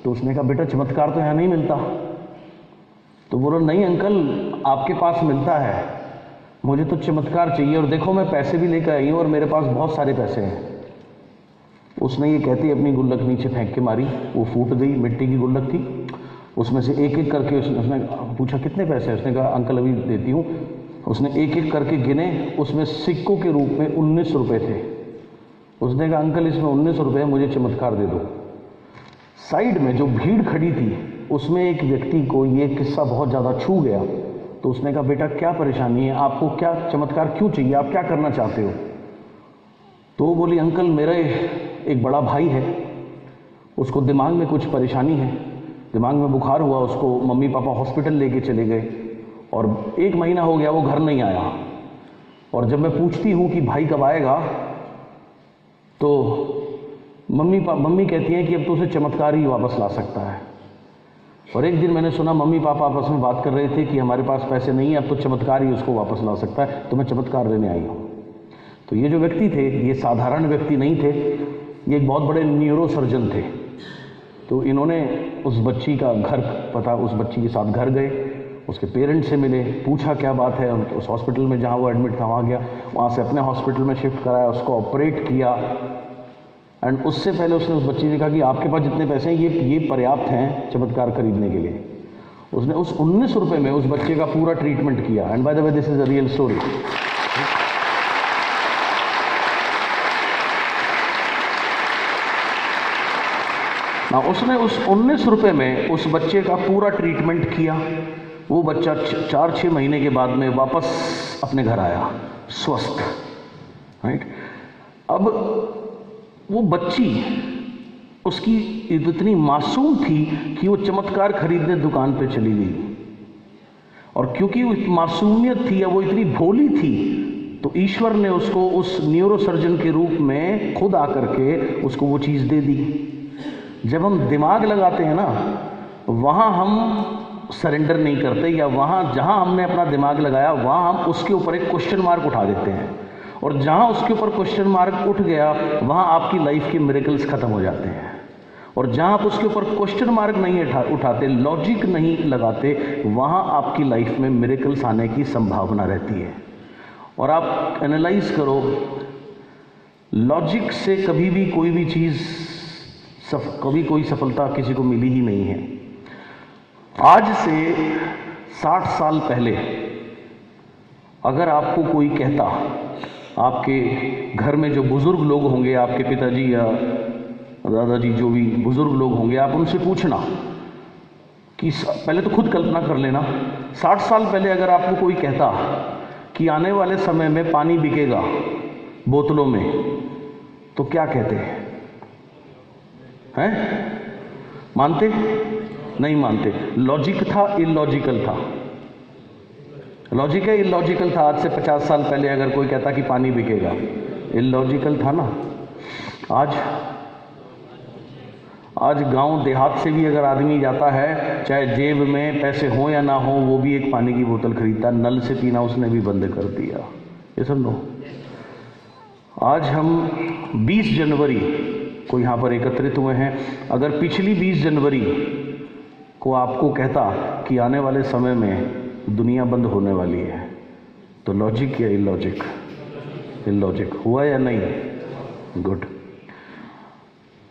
तो उसने कहा, बेटा चमत्कार तो यहाँ नहीं मिलता। तो बोला, नहीं अंकल आपके पास मिलता है, मुझे तो चमत्कार चाहिए, और देखो मैं पैसे भी लेकर आई हूँ और मेरे पास बहुत सारे पैसे हैं। उसने ये कहती अपनी गुल्लक नीचे फेंक के मारी, वो फूट गई, मिट्टी की गुल्लक थी। उसमें से एक एक करके उसने पूछा कितने पैसे? उसने कहा अंकल अभी देती हूँ। उसने एक एक करके गिने, उसमें सिक्कों के रूप में 19 रुपये थे। उसने कहा अंकल इसमें 19 रुपये, मुझे चमत्कार दे दो। साइड में जो भीड़ खड़ी थी उसमें एक व्यक्ति को ये किस्सा बहुत ज़्यादा छू गया। तो उसने कहा, बेटा क्या परेशानी है, आपको क्या चमत्कार क्यों चाहिए, आप क्या करना चाहते हो? तो वो बोली, अंकल मेरा एक बड़ा भाई है, उसको दिमाग में कुछ परेशानी है, दिमाग में बुखार हुआ, उसको मम्मी पापा हॉस्पिटल लेके चले गए और 1 महीना हो गया वो घर नहीं आया। और जब मैं पूछती हूँ कि भाई कब आएगा, तो मम्मी कहती हैं कि अब तो उसे चमत्कार ही वापस ला सकता है। और एक दिन मैंने सुना मम्मी पापा आपस में बात कर रहे थे कि हमारे पास पैसे नहीं है, अब तो चमत्कार ही उसको वापस ला सकता है, तो मैं चमत्कार लेने आई हूँ। तो ये जो व्यक्ति थे ये साधारण व्यक्ति नहीं थे, ये एक बहुत बड़े न्यूरो सर्जन थे। तो इन्होंने उस बच्ची का घर पता, उस बच्ची के साथ घर गए, उसके पेरेंट्स से मिले, पूछा क्या बात है, उस हॉस्पिटल में जहाँ वो एडमिट था वहाँ गया, वहाँ से अपने हॉस्पिटल में शिफ्ट कराया, उसको ऑपरेट किया। एंड उससे पहले उसने उस बच्ची ने कहा कि आपके पास जितने पैसे हैं ये पर्याप्त हैं चमत्कार खरीदने के लिए। उसने उस 19 रुपये में उस बच्चे का पूरा ट्रीटमेंट किया। And by the way this is a real story. ना उसने उस 19 रुपये में उस बच्चे का पूरा ट्रीटमेंट किया। वो बच्चा 4-6 महीने के बाद में वापस अपने घर आया स्वस्थ, राइट। अब वो बच्ची उसकी इतनी मासूम थी कि वो चमत्कार खरीदने दुकान पे चली गई, और क्योंकि वो मासूमियत थी या वो इतनी भोली थी, तो ईश्वर ने उसको उस न्यूरो सर्जन के रूप में खुद आकर के उसको वो चीज़ दे दी। जब हम दिमाग लगाते हैं ना, वहाँ हम सरेंडर नहीं करते, या वहाँ जहाँ हमने अपना दिमाग लगाया वहाँ हम उसके ऊपर एक क्वेश्चन मार्क उठा देते हैं, और जहाँ उसके ऊपर क्वेश्चन मार्क उठ गया वहाँ आपकी लाइफ के मिरेकल्स खत्म हो जाते हैं। और जहाँ आप उसके ऊपर क्वेश्चन मार्क नहीं उठाते, लॉजिक नहीं लगाते, वहाँ आपकी लाइफ में मिरेकल्स आने की संभावना रहती है। और आप एनालाइज करो, लॉजिक से कभी भी कोई भी चीज़ कभी कोई सफलता किसी को मिली ही नहीं है। आज से 60 साल पहले अगर आपको कोई कहता, आपके घर में जो बुजुर्ग लोग होंगे, आपके पिताजी या दादाजी, जो भी बुजुर्ग लोग होंगे, आप उनसे पूछना कि पहले तो खुद कल्पना कर लेना, 60 साल पहले अगर आपको कोई कहता कि आने वाले समय में पानी बिकेगा बोतलों में, तो क्या कहते हैं? मानते? नहीं मानते। लॉजिक था, इलॉजिकल था? लॉजिक है, इलॉजिकल था? आज से 50 साल पहले अगर कोई कहता कि पानी बिकेगा, इलॉजिकल था ना। आज गांव देहात से भी अगर आदमी जाता है, चाहे जेब में पैसे हो या ना हो, वो भी एक पानी की बोतल खरीदता। नल से पीना उसने भी बंद कर दिया। ये सुन लो, आज हम 20 जनवरी को यहाँ पर एकत्रित हुए हैं। अगर पिछली 20 जनवरी को आपको कहता कि आने वाले समय में दुनिया बंद होने वाली है, तो लॉजिक या इलॉजिक? इलॉजिक। हुआ या नहीं? गुड।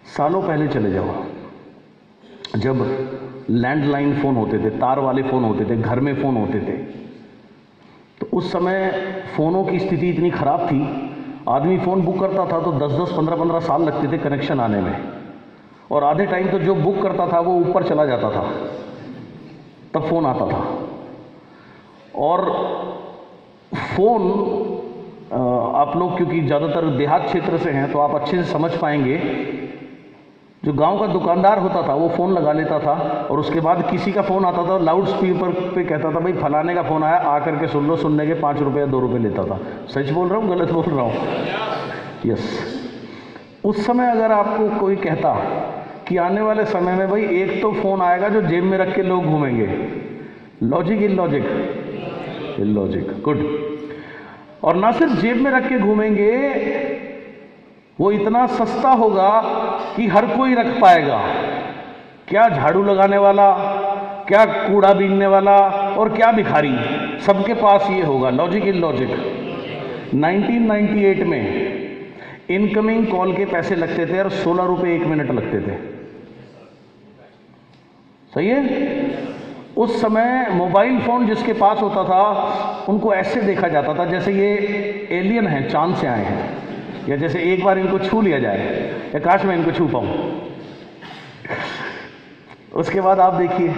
सालों पहले चले जाओ, जब लैंडलाइन फ़ोन होते थे, तार वाले फ़ोन होते थे, घर में फ़ोन होते थे, तो उस समय फ़ोनों की स्थिति इतनी ख़राब थी, आदमी फ़ोन बुक करता था तो 10-10, 15-15 साल लगते थे कनेक्शन आने में, और आधे टाइम तो जो बुक करता था वो ऊपर चला जाता था, तब फ़ोन आता था। और फ़ोन आप लोग क्योंकि ज़्यादातर देहात क्षेत्र से हैं तो आप अच्छे से समझ पाएंगे, जो गांव का दुकानदार होता था वो फ़ोन लगा लेता था, और उसके बाद किसी का फ़ोन आता था, लाउड स्पीकर पे कहता था भाई फलाने का फ़ोन आया, आकर के सुन लो। सुनने के 5 रुपये या 2 रुपये लेता था। सच बोल रहा हूँ, गलत बोल रहा हूँ? यस। उस समय अगर आपको कोई कहता कि आने वाले समय में भाई एक तो फ़ोन आएगा जो जेब में रख के लोग घूमेंगे, लॉजिक इलॉजिक? इलॉजिक। गुड। और ना सिर्फ जेब में रख के घूमेंगे, वो इतना सस्ता होगा कि हर कोई रख पाएगा। क्या झाड़ू लगाने वाला, क्या कूड़ा बीनने वाला, और क्या भिखारी, सबके पास ये होगा। Logic illogic? 1998 में इनकमिंग कॉल के पैसे लगते थे और 16 रुपये 1 मिनट लगते थे। सही है? उस समय मोबाइल फ़ोन जिसके पास होता था उनको ऐसे देखा जाता था जैसे ये एलियन हैं, चांद से आए हैं, या जैसे एक बार इनको छू लिया जाए, या काश मैं इनको छू पाऊं। उसके बाद आप देखिए,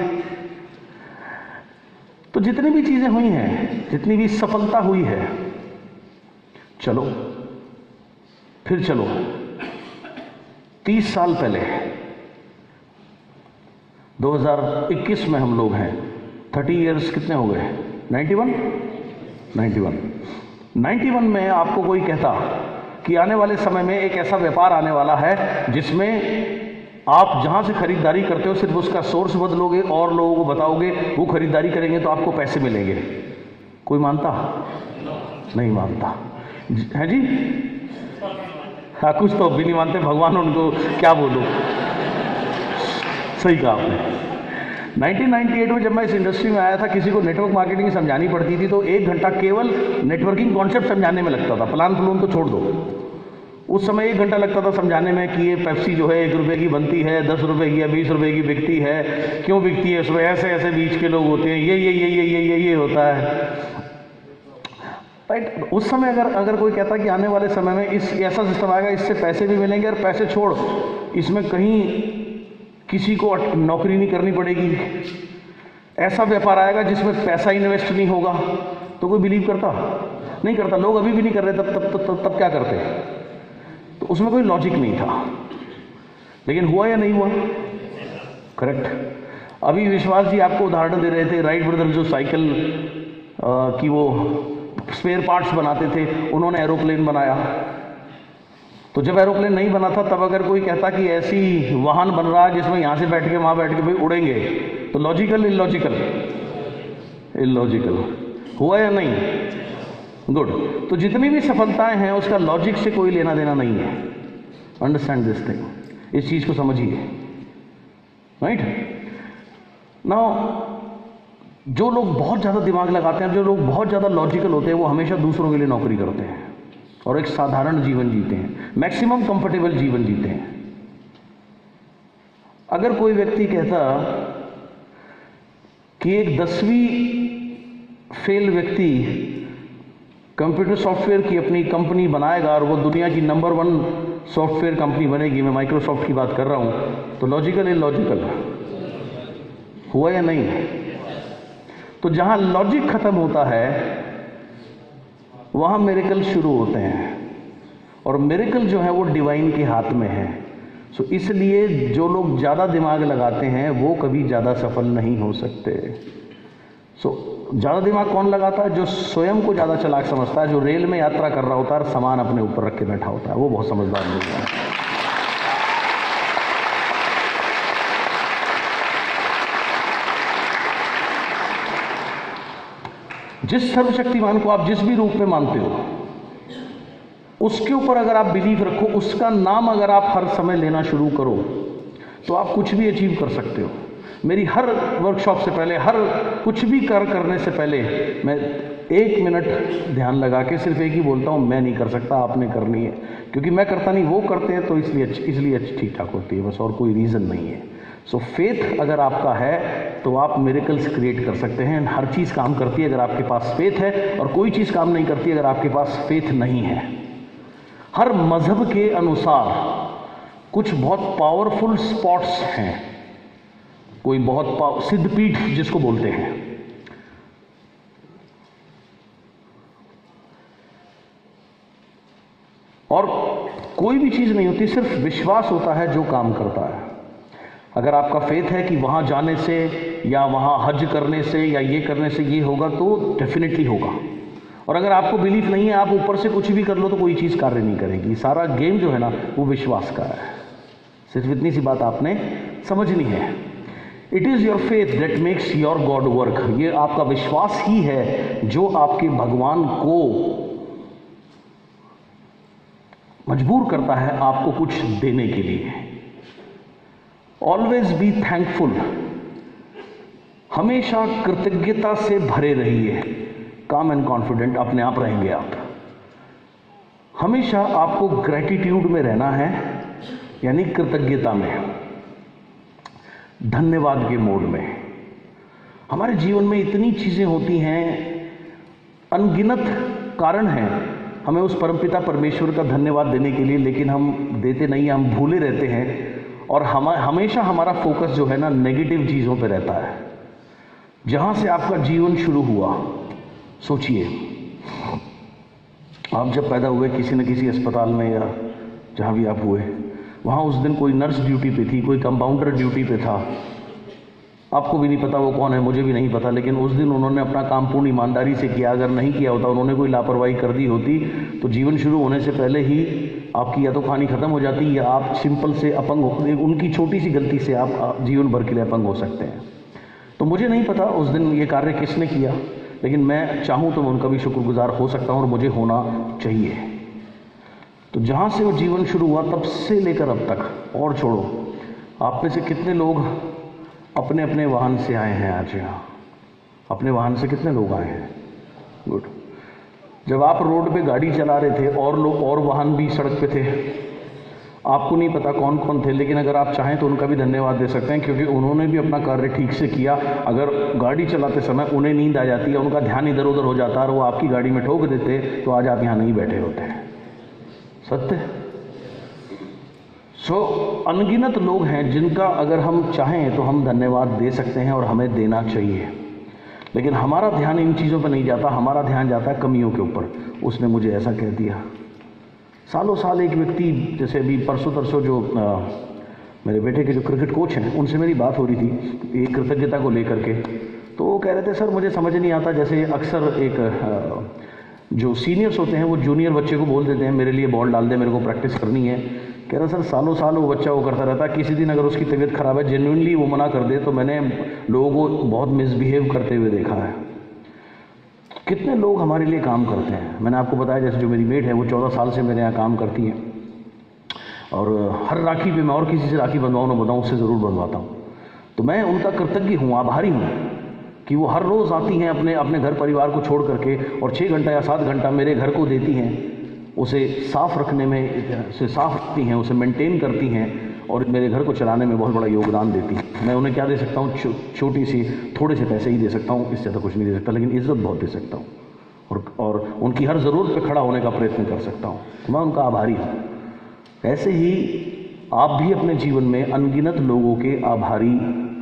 तो जितनी भी चीज़ें हुई हैं, जितनी भी सफलता हुई है, चलो फिर चलो 30 साल पहले 2021 में हम लोग हैं। 30 इयर्स कितने हो गए? 91 में आपको कोई कहता कि आने वाले समय में एक ऐसा व्यापार आने वाला है जिसमें आप जहां से खरीदारी करते हो सिर्फ उसका सोर्स बदलोगे और लोगों को बताओगे, वो खरीदारी करेंगे तो आपको पैसे मिलेंगे। कोई मानता? नहीं मानता है जी। हाँ, कुछ तो भी नहीं मानते, भगवान उनको क्या बोलूं। सही कहा आपने। 1998 में जब मैं इस इंडस्ट्री में आया था, किसी को नेटवर्क मार्केटिंग समझानी पड़ती थी तो 1 घंटा केवल नेटवर्किंग कॉन्सेप्ट समझाने में लगता था। प्लान तो छोड़ दो, उस समय 1 घंटा लगता था समझाने में कि ये पेप्सी जो है 1 रुपये की बनती है, 10 रुपये की या 20 रुपये की बिकती है, क्यों बिकती है, उसमें ऐसे ऐसे बीच के लोग होते हैं, ये होता है। राइट? उस समय अगर कोई कहता कि आने वाले समय में ऐसा सिस्टम आएगा, इससे पैसे भी मिलेंगे, और पैसे छोड़, इसमें कहीं किसी को नौकरी नहीं करनी पड़ेगी, ऐसा व्यापार आएगा जिसमें पैसा इन्वेस्ट नहीं होगा, तो कोई बिलीव करता? नहीं करता। लोग अभी भी नहीं कर रहे, तब क्या करते? तो उसमें कोई लॉजिक नहीं था। लेकिन हुआ या नहीं हुआ? करेक्ट। अभी विश्वास जी आपको उदाहरण दे रहे थे, राइट ब्रदर जो साइकिल की वो स्पेयर पार्ट्स बनाते थे, उन्होंने एरोप्लेन बनाया। तो जब एरोप्लेन नहीं बना था तब अगर कोई कहता कि ऐसी वाहन बन रहा है जिसमें यहाँ से बैठ के वहाँ बैठ के भाई उड़ेंगे, तो लॉजिकल इलॉजिकल? इलॉजिकल। हुआ या नहीं? गुड। तो जितनी भी सफलताएं हैं उसका लॉजिक से कोई लेना देना नहीं है। अंडरस्टैंड दिस थिंग, इस चीज़ को समझिए। राइट नाउ, जो लोग बहुत ज़्यादा दिमाग लगाते हैं, जो लोग बहुत ज़्यादा लॉजिकल होते हैं, वो हमेशा दूसरों के लिए नौकरी करते हैं और एक साधारण जीवन जीते हैं, मैक्सिमम कंफर्टेबल जीवन जीते हैं। अगर कोई व्यक्ति कहता कि एक 10वीं फेल व्यक्ति कंप्यूटर सॉफ्टवेयर की अपनी कंपनी बनाएगा और वो दुनिया की नंबर 1 सॉफ्टवेयर कंपनी बनेगी, मैं माइक्रोसॉफ्ट की बात कर रहा हूँ, तो लॉजिकल इलॉजिकल हुआ या नहीं? तो जहाँ लॉजिक खत्म होता है वहाँ मिरेकल शुरू होते हैं, और मिरेकल जो है वो डिवाइन के हाथ में है। सो इसलिए जो लोग ज़्यादा दिमाग लगाते हैं वो कभी ज़्यादा सफल नहीं हो सकते। सो ज़्यादा दिमाग कौन लगाता है? जो स्वयं को ज़्यादा चालाक समझता है, जो रेल में यात्रा कर रहा होता है और सामान अपने ऊपर रख के बैठा होता है, वो बहुत समझदार होता है। जिस सर्वशक्तिमान को आप जिस भी रूप में मानते हो, उसके ऊपर अगर आप बिलीव रखो, उसका नाम अगर आप हर समय लेना शुरू करो, तो आप कुछ भी अचीव कर सकते हो। मेरी हर वर्कशॉप से पहले, हर कुछ भी करने से पहले मैं 1 मिनट ध्यान लगा के सिर्फ एक ही बोलता हूँ, मैं नहीं कर सकता, आपने करनी है। क्योंकि मैं करता नहीं, वो करते हैं, तो इसलिए ठीक ठाक होती है, बस और कोई रीज़न नहीं है। सो फेथ अगर आपका है तो आप मिरेकल्स क्रिएट कर सकते हैं। हर चीज़ काम करती है अगर आपके पास फेथ है, और कोई चीज़ काम नहीं करती अगर आपके पास फेथ नहीं है। हर मजहब के अनुसार कुछ बहुत पावरफुल स्पॉट्स हैं, कोई बहुत सिद्धपीठ जिसको बोलते हैं, और कोई भी चीज़ नहीं होती, सिर्फ विश्वास होता है जो काम करता है। अगर आपका फेथ है कि वहाँ जाने से या वहाँ हज करने से या ये करने से ये होगा, तो डेफिनेटली होगा। और अगर आपको बिलीफ नहीं है, आप ऊपर से कुछ भी कर लो तो कोई चीज़ कार्य नहीं करेगी। सारा गेम जो है ना वो विश्वास का है। सिर्फ इतनी सी बात आपने समझनी है। It is your faith that makes your God work. ये आपका विश्वास ही है जो आपके भगवान को मजबूर करता है आपको कुछ देने के लिए। ऑलवेज बी थैंकफुल, हमेशा कृतज्ञता से भरे रहिए। काम एंड कॉन्फिडेंट अपने आप रहेंगे आप। हमेशा आपको ग्रैटिट्यूड में रहना है, यानी कृतज्ञता में, धन्यवाद के मोड में। हमारे जीवन में इतनी चीज़ें होती हैं, अनगिनत कारण हैं हमें उस परमपिता परमेश्वर का धन्यवाद देने के लिए, लेकिन हम देते नहीं, हम भूले रहते हैं। और हमेशा हमारा फोकस जो है ना नेगेटिव चीज़ों पे रहता है। जहाँ से आपका जीवन शुरू हुआ, सोचिए, आप जब पैदा हुए किसी न किसी अस्पताल में या जहाँ भी आप हुए, वहाँ उस दिन कोई नर्स ड्यूटी पे थी, कोई कंपाउंडर ड्यूटी पे था। आपको भी नहीं पता वो कौन है, मुझे भी नहीं पता, लेकिन उस दिन उन्होंने अपना काम पूर्ण ईमानदारी से किया। अगर नहीं किया होता, उन्होंने कोई लापरवाही कर दी होती, तो जीवन शुरू होने से पहले ही आपकी या तो कहानी खत्म हो जाती, या आप सिंपल से अपंग हो, उनकी छोटी सी गलती से आप जीवन भर के लिए अपंग हो सकते हैं। तो मुझे नहीं पता उस दिन ये कार्य किसने किया, लेकिन मैं चाहूँ तो मैं उनका भी शुक्रगुजार हो सकता हूँ, और मुझे होना चाहिए। तो जहाँ से वो जीवन शुरू हुआ तब से लेकर अब तक, और छोड़ो, आप में से कितने लोग अपने अपने वाहन से आए हैं आज यहाँ? अपने वाहन से कितने लोग आए हैं? गुड। जब आप रोड पे गाड़ी चला रहे थे और लोग और वाहन भी सड़क पे थे, आपको नहीं पता कौन कौन थे, लेकिन अगर आप चाहें तो उनका भी धन्यवाद दे सकते हैं, क्योंकि उन्होंने भी अपना कार्य ठीक से किया। अगर गाड़ी चलाते समय उन्हें नींद आ जाती है, उनका ध्यान इधर उधर हो जाता है और वो आपकी गाड़ी में ठोक देते, तो आज आप यहाँ नहीं बैठे होते। सत्य। अनगिनत लोग हैं जिनका अगर हम चाहें तो हम धन्यवाद दे सकते हैं, और हमें देना चाहिए। लेकिन हमारा ध्यान इन चीज़ों पर नहीं जाता, हमारा ध्यान जाता है कमियों के ऊपर। उसने मुझे ऐसा कह दिया। सालों साल एक व्यक्ति, जैसे अभी परसों तरसों जो मेरे बेटे के जो क्रिकेट कोच हैं, उनसे मेरी बात हो रही थी एक कृतज्ञता को लेकर के। तो वो कह रहे थे, सर मुझे समझ नहीं आता, जैसे अक्सर एक जो सीनियर्स होते हैं वो जूनियर बच्चे को बोल देते हैं, मेरे लिए बॉल डाल दे, मेरे को प्रैक्टिस करनी है। कह रहा सर सालों साल वो बच्चा वो करता रहता है, किसी दिन अगर उसकी तबीयत खराब है, जेन्युइनली वो मना कर दे, तो मैंने लोगों को बहुत मिसबिहेव करते हुए देखा है। कितने लोग हमारे लिए काम करते हैं। मैंने आपको बताया, जैसे जो मेरी मेड है वो 14 साल से मेरे यहाँ काम करती है, और हर राखी पे मैं और किसी से राखी बंधवाऊँ ना बताऊँ, उससे ज़रूर बंधवाता हूँ। तो मैं उनका कृतज्ञ हूँ, आभारी हूँ कि वो हर रोज़ आती हैं अपने घर परिवार को छोड़ करके, और 6 घंटा या 7 घंटा मेरे घर को देती हैं, उसे साफ़ रखने में, उसे साफ़ रखती हैं, उसे मेंटेन करती हैं, और मेरे घर को चलाने में बहुत बड़ा योगदान देती। मैं उन्हें क्या दे सकता हूँ? छोटी सी थोड़े से पैसे ही दे सकता हूँ, इससे तो कुछ नहीं दे सकता, लेकिन इज्जत बहुत दे सकता हूँ और उनकी हर ज़रूरत पे खड़ा होने का प्रयत्न कर सकता हूँ। मैं उनका आभारी हूँ। ऐसे ही आप भी अपने जीवन में अनगिनत लोगों के आभारी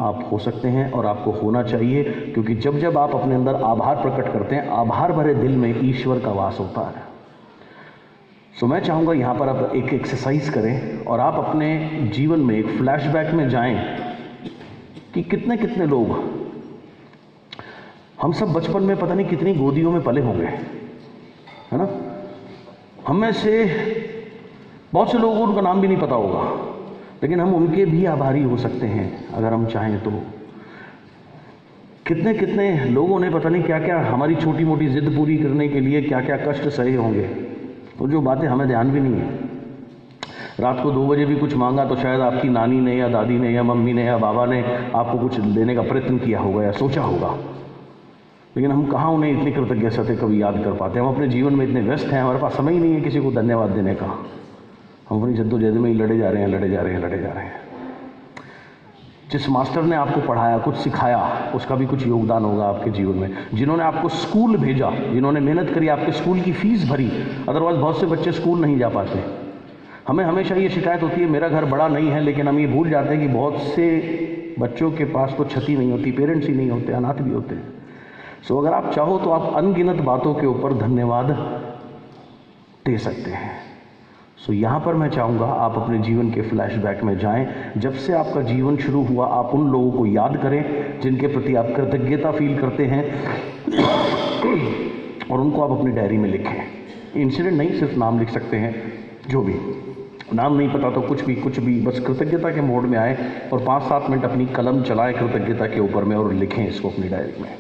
आप हो सकते हैं और आपको होना चाहिए, क्योंकि जब जब आप अपने अंदर आभार प्रकट करते हैं, आभार भरे दिल में ईश्वर का वास होता है। सो मैं चाहूँगा यहाँ पर आप एक एक्सरसाइज करें और आप अपने जीवन में एक फ्लैशबैक में जाएं कि कितने कितने लोग, हम सब बचपन में पता नहीं कितनी गोदियों में पले होंगे, है ना? हम में से बहुत से लोगों को उनका नाम भी नहीं पता होगा, लेकिन हम उनके भी आभारी हो सकते हैं अगर हम चाहें तो। कितने कितने लोगों ने पता नहीं क्या क्या हमारी छोटी मोटी जिद पूरी करने के लिए क्या क्या कष्ट सहे होंगे, तो जो बातें हमें ध्यान भी नहीं है। रात को 2 बजे भी कुछ मांगा तो शायद आपकी नानी ने या दादी ने या मम्मी ने या बाबा ने आपको कुछ देने का प्रयत्न किया होगा या सोचा होगा, लेकिन हम कहाँ उन्हें इतनी कृतज्ञता से कभी याद कर पाते हैं। हम अपने जीवन में इतने व्यस्त हैं, हमारे पास समय ही नहीं है किसी को धन्यवाद देने का। हम अपनी जद्दोजहद में ही लड़े जा रहे हैं। जिस मास्टर ने आपको पढ़ाया, कुछ सिखाया, उसका भी कुछ योगदान होगा आपके जीवन में। जिन्होंने आपको स्कूल भेजा, जिन्होंने मेहनत करी, आपके स्कूल की फीस भरी, अदरवाइज बहुत से बच्चे स्कूल नहीं जा पाते। हमें हमेशा ये शिकायत होती है मेरा घर बड़ा नहीं है, लेकिन हम ये भूल जाते हैं कि बहुत से बच्चों के पास तो छती नहीं होती, पेरेंट्स ही नहीं होते, अनाथ भी होते हैं। सो अगर आप चाहो तो आप अनगिनत बातों के ऊपर धन्यवाद दे सकते हैं। सो यहाँ पर मैं चाहूँगा आप अपने जीवन के फ्लैशबैक में जाएं। जब से आपका जीवन शुरू हुआ, आप उन लोगों को याद करें जिनके प्रति आप कृतज्ञता फील करते हैं और उनको आप अपनी डायरी में लिखें। इंसिडेंट नहीं, सिर्फ नाम लिख सकते हैं, जो भी नाम नहीं पता तो कुछ भी बस कृतज्ञता के मोड में आए और 5-7 मिनट अपनी कलम चलाएं कृतज्ञता के ऊपर में और लिखें इसको अपनी डायरी में।